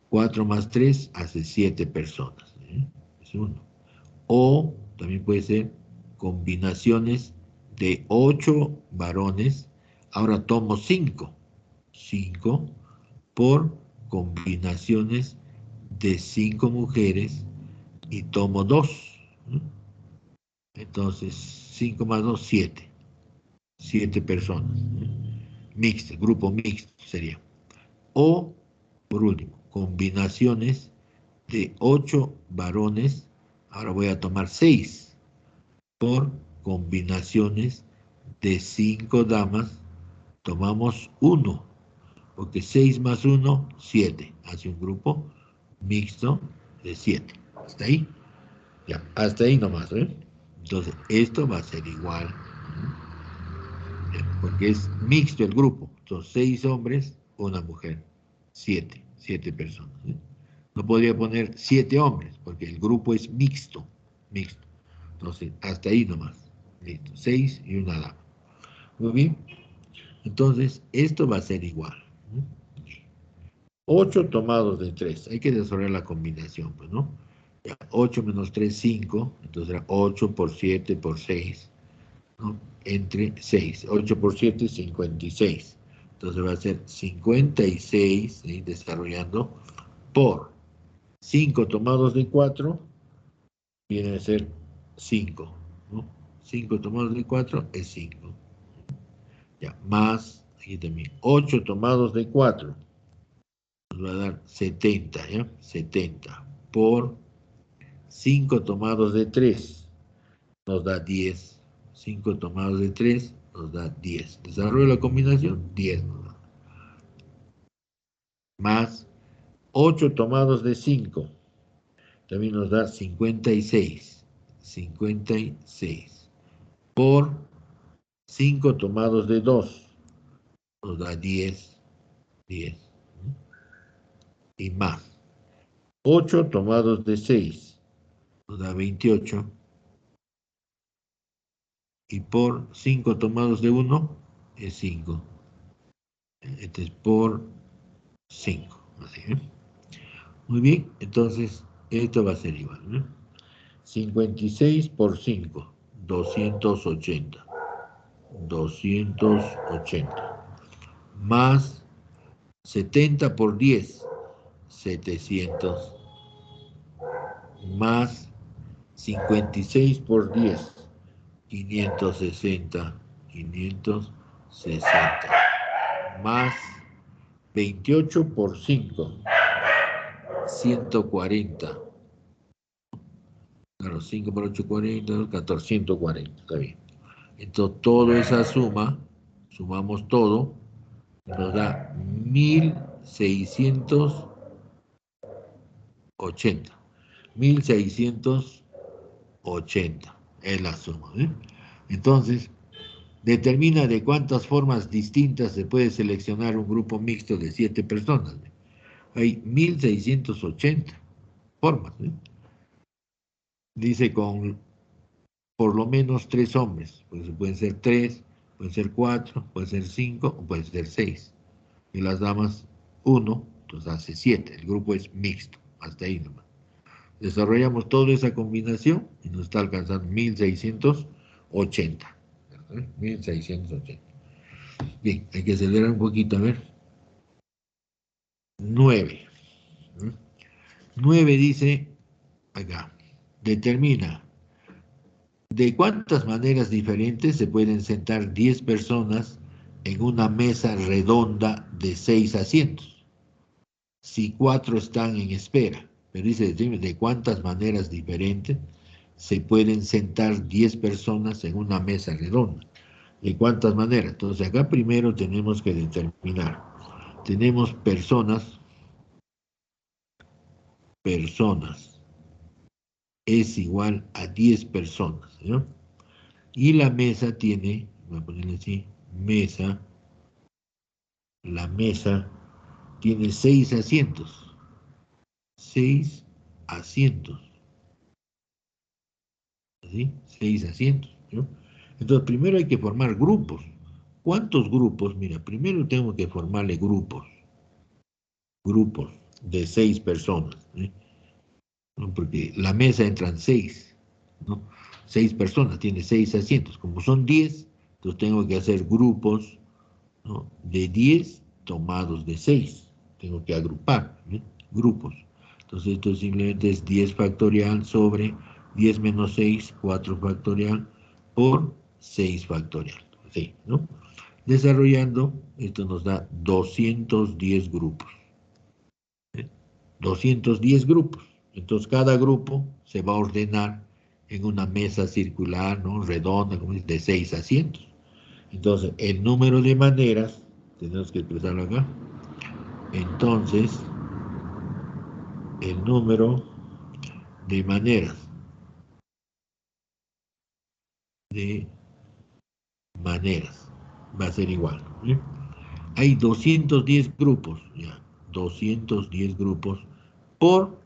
4 más 3 hace 7 personas, ¿eh? Es 1. O también puede ser combinaciones de 8 varones. Ahora tomo 5. 5 por combinaciones de 5 mujeres y tomo 2. ¿Eh? Entonces, 5 más 2, 7. 7 personas. ¿Eh? Mixto, grupo mixto sería. O, por último, combinaciones de 8 varones. Ahora voy a tomar 6 por combinaciones de 5 damas. Tomamos 1, porque 6 más 1, 7. Hace un grupo mixto de 7. ¿Hasta ahí? Ya, hasta ahí nomás, ¿eh? Entonces, esto va a ser igual, porque es mixto el grupo. Son 6 hombres, una mujer. 7 personas, ¿eh? No podría poner 7 hombres, porque el grupo es mixto. Entonces, hasta ahí nomás. Listo, 6 y una dama. Muy bien. Entonces, esto va a ser igual. 8 tomados de 3. Hay que resolver la combinación, pues, ¿no? 8 menos 3, 5. Entonces era 8 por 7 por 6, ¿no? Entre 6. 8 por 7, 56. Entonces va a ser 56, ¿sí? Desarrollando por 5 tomados de 4, viene a ser 5, ¿no? 5 tomados de 4 es 5. Ya, más, aquí también, 8 tomados de 4, nos va a dar 70, ¿ya? 70 por 5 tomados de 3, nos da 10. 5 tomados de 3 nos da 10. Desarrollo la combinación, 10 nos da. Más 8 tomados de 5, también nos da 56. 56 por 5 tomados de 2, nos da 10. 10. Y más 8 tomados de 6, nos da 28. Y por 5 tomados de 1 es 5. Este es por 5. Así, ¿eh? Muy bien, entonces esto va a ser igual, ¿eh? 56 por 5, 280. 280. Más 70 por 10, 700. Más 56 por 10, 560. 560. Más 28 por 5, 140. Claro, 5 por 8, 40, 1440, está bien. Entonces, toda esa suma, sumamos todo, nos da 1600 1680 es la suma. Entonces, determina de cuántas formas distintas se puede seleccionar un grupo mixto de 7 personas. Hay 1680 formas. Dice con por lo menos 3 hombres. Pues pueden ser 3, pueden ser 4, pueden ser 5 o pueden ser 6. Y las damas 1, entonces hace 7. El grupo es mixto. Hasta ahí nomás. Desarrollamos toda esa combinación y nos está alcanzando 1680. 1680. Bien, hay que acelerar un poquito, a ver. 9. 9 dice, acá, determina de cuántas maneras diferentes se pueden sentar 10 personas en una mesa redonda de 6 asientos. Si 4 están en espera, pero dice de cuántas maneras diferentes se pueden sentar 10 personas en una mesa redonda. ¿De cuántas maneras? Entonces acá primero tenemos que determinar. Tenemos personas es igual a 10 personas, ¿no? Y la mesa tiene, voy a ponerle así, la mesa tiene 6 asientos. 6 asientos. ¿Sí? 6 asientos, ¿no? Entonces, primero hay que formar grupos. ¿Cuántos grupos? Mira, primero tengo que formarle grupos. Grupos de 6 personas, ¿sí? ¿No? Porque la mesa entran 6, ¿no? 6 personas, tiene 6 asientos. Como son 10, entonces tengo que hacer grupos, ¿no? De 10 tomados de 6. Tengo que agrupar, ¿sí? Grupos. Entonces esto simplemente es 10 factorial sobre 10 menos 6, 4 factorial por 6 factorial. ¿Sí? ¿No? Desarrollando, esto nos da 210 grupos. 210 grupos. Entonces cada grupo se va a ordenar en una mesa circular, ¿no? Redonda, como dice, de 6 asientos. Entonces el número de maneras, tenemos que expresarlo acá. Entonces el número de maneras va a ser igual, ¿sí? Hay 210 grupos, ya, 210 grupos por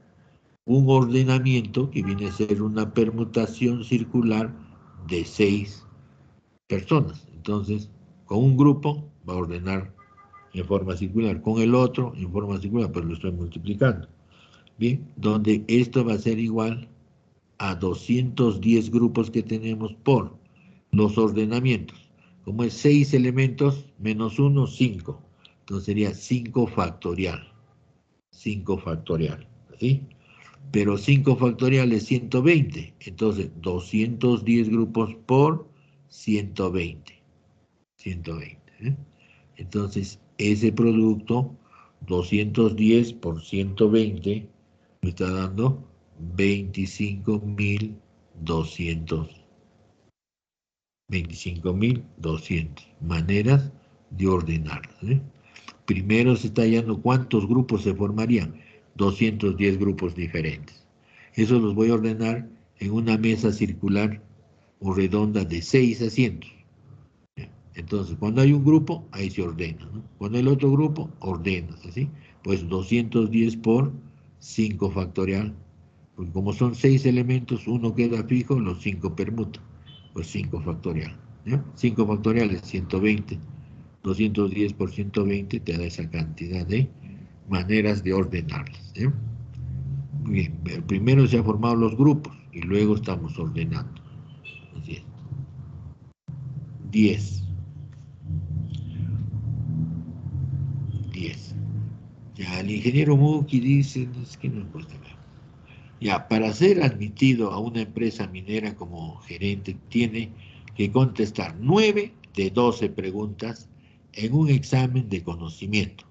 un ordenamiento que viene a ser una permutación circular de 6 personas. Entonces, con un grupo va a ordenar en forma circular, con el otro en forma circular, pues lo estoy multiplicando. Bien, donde esto va a ser igual a 210 grupos que tenemos por los ordenamientos. Como es 6 elementos menos 1, 5. Entonces sería 5 factorial. 5 factorial. ¿Sí? Pero 5 factorial es 120. Entonces 210 grupos por 120. 120. ¿Eh? Entonces ese producto, 210 por 120, me está dando 25.200 maneras de ordenarlas, ¿eh? Primero se está hallando cuántos grupos se formarían. 210 grupos diferentes. Eso los voy a ordenar en una mesa circular o redonda de 6 asientos. Entonces, cuando hay un grupo, ahí se ordena, ¿no? Cuando hay el otro grupo, ordena, ¿sí? Pues 210 por 5 factorial. Porque como son 6 elementos, uno queda fijo, los 5 permutan. Pues 5 factorial, ¿ya? 5 factorial es 120. 210 por 120 te da esa cantidad de maneras de ordenarlas, ¿eh? Muy bien, primero se han formado los grupos y luego estamos ordenando. Así es. 10. 10. Ya, el ingeniero Muki dice, es que no cuesta nada. Ya, para ser admitido a una empresa minera como gerente, tiene que contestar 9 de 12 preguntas en un examen de conocimiento.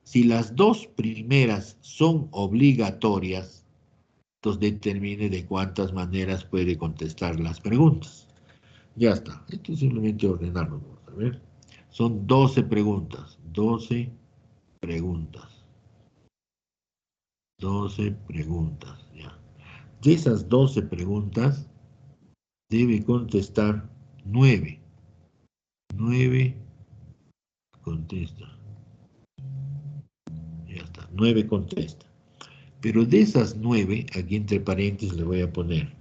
Si las 2 primeras son obligatorias, entonces determine de cuántas maneras puede contestar las preguntas. Ya está. Esto es simplemente ordenarlo. A ver. Son 12 preguntas. 12 preguntas. 12 preguntas, ya. De esas 12 preguntas, debe contestar 9. 9 contesta. Ya está, 9 contesta. Pero de esas 9, aquí entre paréntesis le voy a poner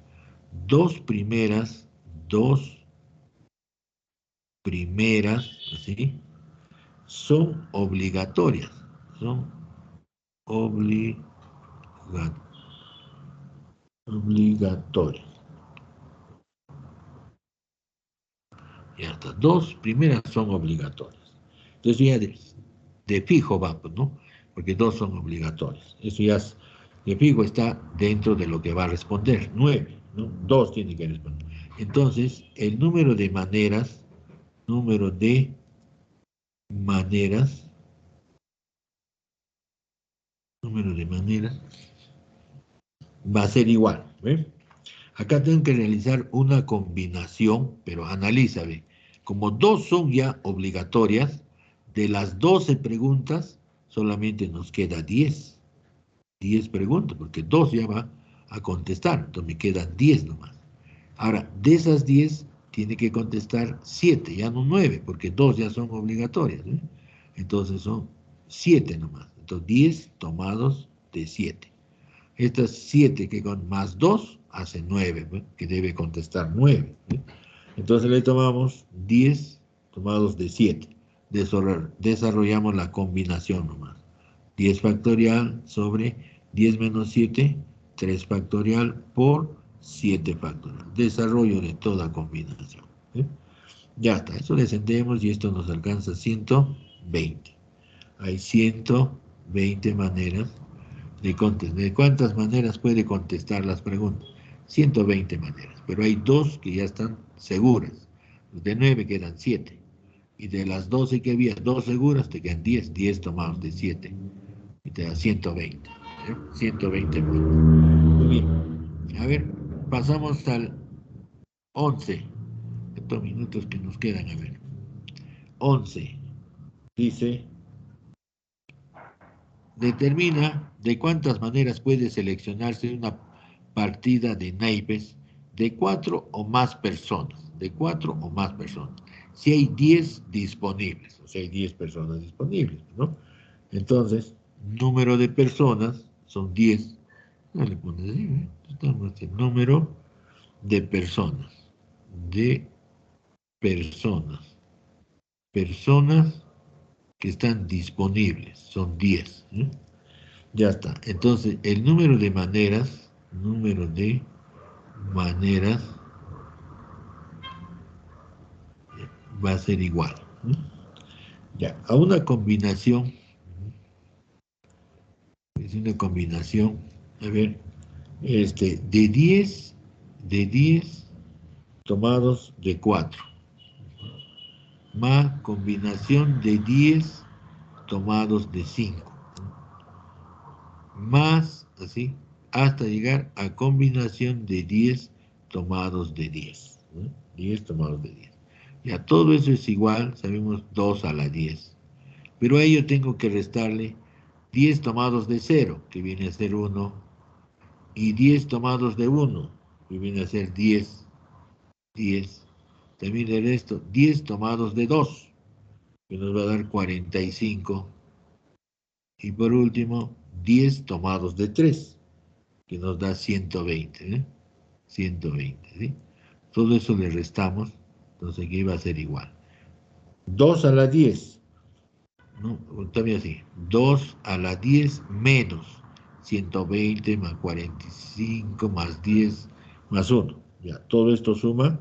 dos primeras, ¿así? Son obligatorias. Son obligatorias. Ya está. Dos primeras son obligatorias. Entonces ya de fijo va, pues, ¿no? Porque dos son obligatorias. Eso ya de fijo está dentro de lo que va a responder. 9, ¿no? Dos tiene que responder. Entonces, el número de maneras va a ser igual. ¿Ves? Acá tengo que realizar una combinación, pero analiza, ¿ve? Como dos son ya obligatorias, de las 12 preguntas, solamente nos queda 10. 10 preguntas, porque dos ya va a contestar, entonces me quedan 10 nomás. Ahora, de esas 10, tiene que contestar 7, ya no 9, porque dos ya son obligatorias, ¿eh? Entonces son 7 nomás. Entonces 10 tomados de 7. Estas 7 que con más 2 hacen 9, ¿eh? Que debe contestar 9. ¿Eh? Entonces le tomamos 10 tomados de 7. Desarrollamos la combinación nomás. 10 factorial sobre 10 menos 7, 3 factorial por 7 factorial. Desarrollo de toda combinación. ¿Eh? Ya está, eso descendemos y esto nos alcanza 120. Hay 120 maneras de contestar. ¿De cuántas maneras puede contestar las preguntas? 120 maneras, pero hay dos que ya están seguras. De 9 quedan 7. Y de las 12 que había, 2 seguras, te quedan 10. 10 tomados de 7. Y te da 120. ¿Eh? 120 maneras. Muy bien. A ver, pasamos al 11. Estos minutos que nos quedan, a ver. 11. Dice, determina de cuántas maneras puede seleccionarse una partida de naipes de 4 o más personas. De 4 o más personas. Si hay 10 disponibles, o sea, hay 10 personas disponibles, ¿no? Entonces, número de personas son 10. No le pones así, ¿eh? Estamos en número de personas. De personas. Personas que están disponibles. Son 10. ¿Eh? Ya está. Entonces, el número de maneras va a ser igual. ¿Eh? Ya, a una combinación, es una combinación, a ver, de 10 tomados de 4, más combinación de 10 tomados de 5, más así, hasta llegar a combinación de 10 tomados de 10, ¿no? 10 tomados de 10. Ya todo eso es igual, sabemos 2 a la 10. Pero a ello tengo que restarle 10 tomados de 0, que viene a ser 1, y 10 tomados de 1, que viene a ser 10. 10. También el resto, 10 tomados de 2, que nos va a dar 45. Y por último, 10 tomados de 3, que nos da 120. ¿Eh? 120, ¿sí? Todo eso le restamos, entonces aquí va a ser igual. 2 a la 10, ¿no? También así, 2 a la 10 menos 120 más 45 más 10 más 1. Ya, todo esto suma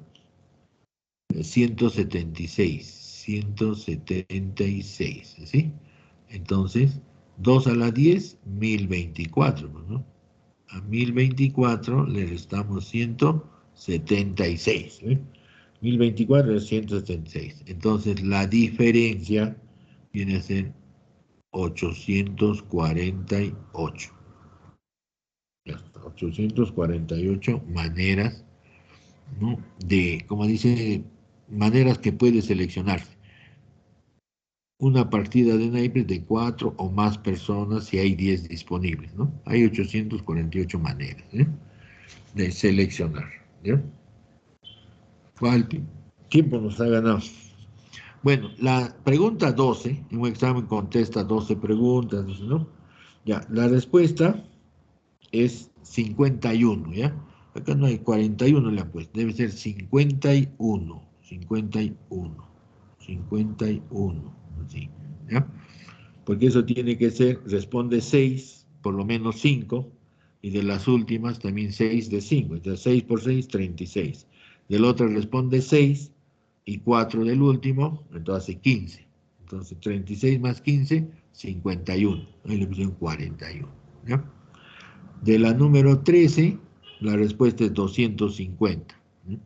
176, 176, ¿sí? Entonces, 2 a la 10, 1024, ¿no? A 1024 le restamos 176, ¿eh? 1024 es 176. Entonces, la diferencia viene a ser 848. 848 maneras, ¿no? Como dice, maneras que puede seleccionarse. una partida de naipes de 4 o más personas si hay 10 disponibles, ¿no? Hay 848 maneras, ¿eh?, de seleccionar, ¿ya? ¿Cuál tiempo nos ha ganado? Bueno, la pregunta 12, en un examen contesta 12 preguntas, ¿no? Ya, la respuesta es 51, ¿ya? Acá no hay 41, le han puesto, debe ser 51, 51, 51, así, ¿ya? Porque eso tiene que ser, responde 6, por lo menos 5, y de las últimas también 6 de 5, entonces 6 por 6, 36. Del otro responde 6, y 4 del último, entonces 15. Entonces 36 más 15, 51. Ahí le pusieron 41, ¿ya? De la número 13, la respuesta es 250. ¿Sí?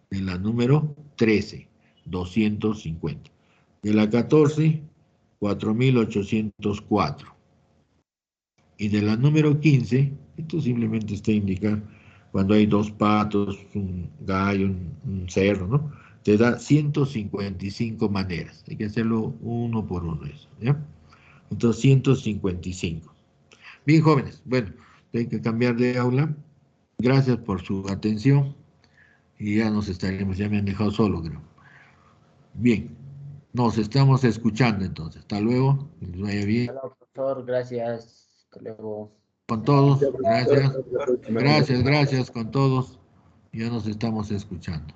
De la número 13, 250. De la 14, 4804. Y de la número 15, esto simplemente está indicando cuando hay dos patos, un gallo, un cerdo, ¿no? Te da 155 maneras. Hay que hacerlo uno por uno eso, ¿ya? Entonces, 155. Bien, jóvenes, bueno, hay que cambiar de aula. Gracias por su atención. Y ya nos estaremos, ya me han dejado solo, creo. Bien, nos estamos escuchando entonces. Hasta luego, que les vaya bien. Hola, profesor, gracias. Hasta luego. Con todos, gracias. Gracias con todos. Ya nos estamos escuchando.